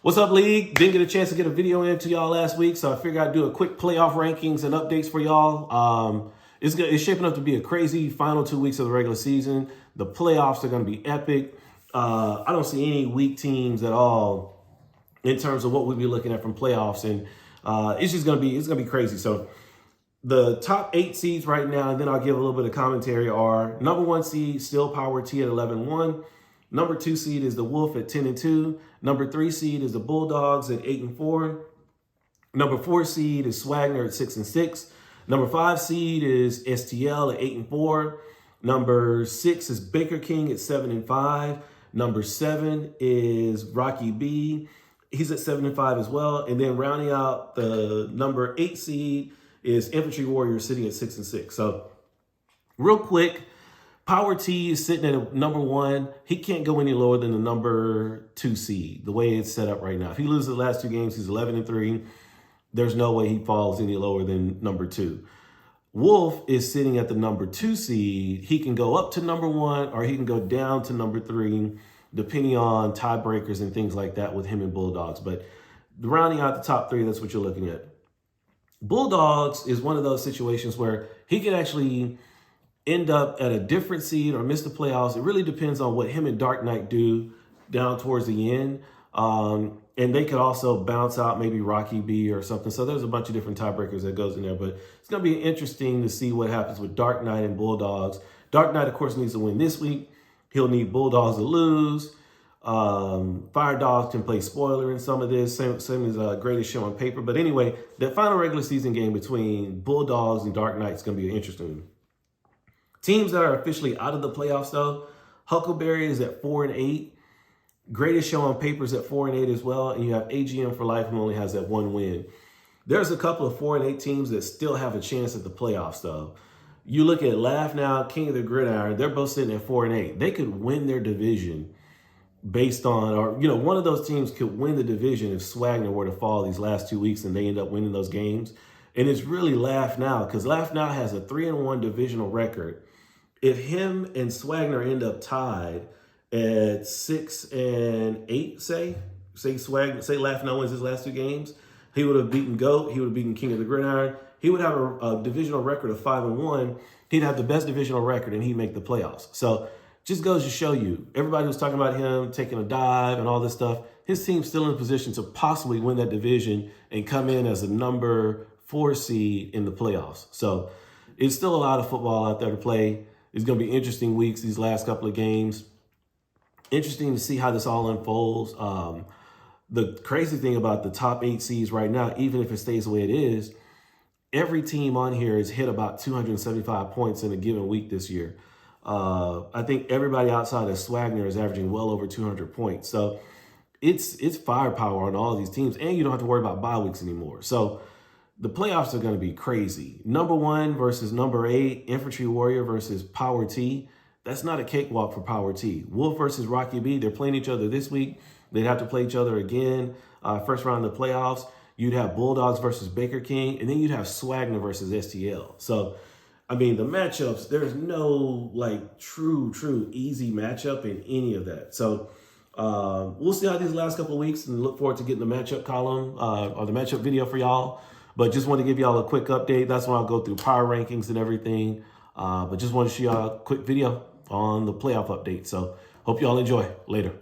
What's up, League? Didn't get a chance to get a video into y'all last week, so I figured I'd do a quick playoff rankings and updates for y'all. It's shaping up to be a crazy final 2 weeks of the regular season. The playoffs are going to be epic. I don't see any weak teams at all in terms of what we'll be looking at from playoffs, and it's going to be crazy. So the top 8 seeds right now, and then I'll give a little bit of commentary, are number 1 seed, still Power T at 11-1. Number 2 seed is the Wolf at 10-2. Number 3 seed is the Bulldogs at 8-4. Number 4 seed is Swagner at 6-6. Number 5 seed is STL at 8-4. Number 6 is Baker King at 7-5. Number 7 is Rocky B. He's at 7-5 as well. And then rounding out the number 8 seed is Infantry Warrior sitting at 6-6. So real quick, Power T is sitting at number 1. He can't go any lower than the number 2 seed, the way it's set up right now. If he loses the last 2 games, he's 11-3. There's no way he falls any lower than number 2. Wolf is sitting at the number 2 seed. He can go up to number 1 or he can go down to number 3, depending on tiebreakers and things like that with him and Bulldogs. But rounding out the top 3, that's what you're looking at. Bulldogs is one of those situations where he could actually end up at a different seed or miss the playoffs. It really depends on what him and Dark Knight do down towards the end. And they could also bounce out maybe Rocky B or something. So there's a bunch of different tiebreakers that goes in there. But it's going to be interesting to see what happens with Dark Knight and Bulldogs. Dark Knight, of course, needs to win this week. He'll need Bulldogs to lose. Fire Dogs can play spoiler in some of this, same as Greatest Show on Paper. But anyway, that final regular season game between Bulldogs and Dark Knight is going to be interesting. Teams that are officially out of the playoffs, though, Huckleberry is at 4-8. Greatest Show on Paper is at 4-8 as well. And you have AGM for Life, who only has that 1 win. There's a couple of 4-8 teams that still have a chance at the playoffs, though. You look at Laugh Now, King of the Gridiron, they're both sitting at 4-8. They could win their division based on, or, one of those teams could win the division if Swagner were to fall these last 2 weeks and they end up winning those games. And it's really Laugh Now, because Laugh Now has a 3-1 divisional record. If him and Swagner end up tied at 6-8, say Laugh Now wins his last 2 games, he would have beaten GOAT, he would have beaten King of the Gridiron, he would have a divisional record of 5-1, he'd have the best divisional record, and he'd make the playoffs. So just goes to show you, everybody was talking about him taking a dive and all this stuff, his team's still in a position to possibly win that division and come in as a number 4 seed in the playoffs. So it's still a lot of football out there to play. It's going to be interesting weeks, these last couple of games. Interesting to see how this all unfolds. The crazy thing about the top 8 seeds right now, even if it stays the way it is, every team on here has hit about 275 points in a given week this year. I think everybody outside of Swagner is averaging well over 200 points. So it's firepower on all of these teams, and you don't have to worry about bye weeks anymore. So the playoffs are going to be crazy. Number 1 versus number 8, Infantry Warrior versus Power T. That's not a cakewalk for Power T. Wolf versus Rocky B. They're playing each other this week. They'd have to play each other again. First round of the playoffs. You'd have Bulldogs versus Baker King, and then you'd have Swagner versus STL. So, I mean, the matchups, there's no true easy matchup in any of that. So we'll see how these last couple of weeks, and look forward to getting the matchup column or the matchup video for y'all. But just want to give y'all a quick update. That's when I'll go through power rankings and everything. But just want to show y'all a quick video on the playoff update. So hope y'all enjoy. Later.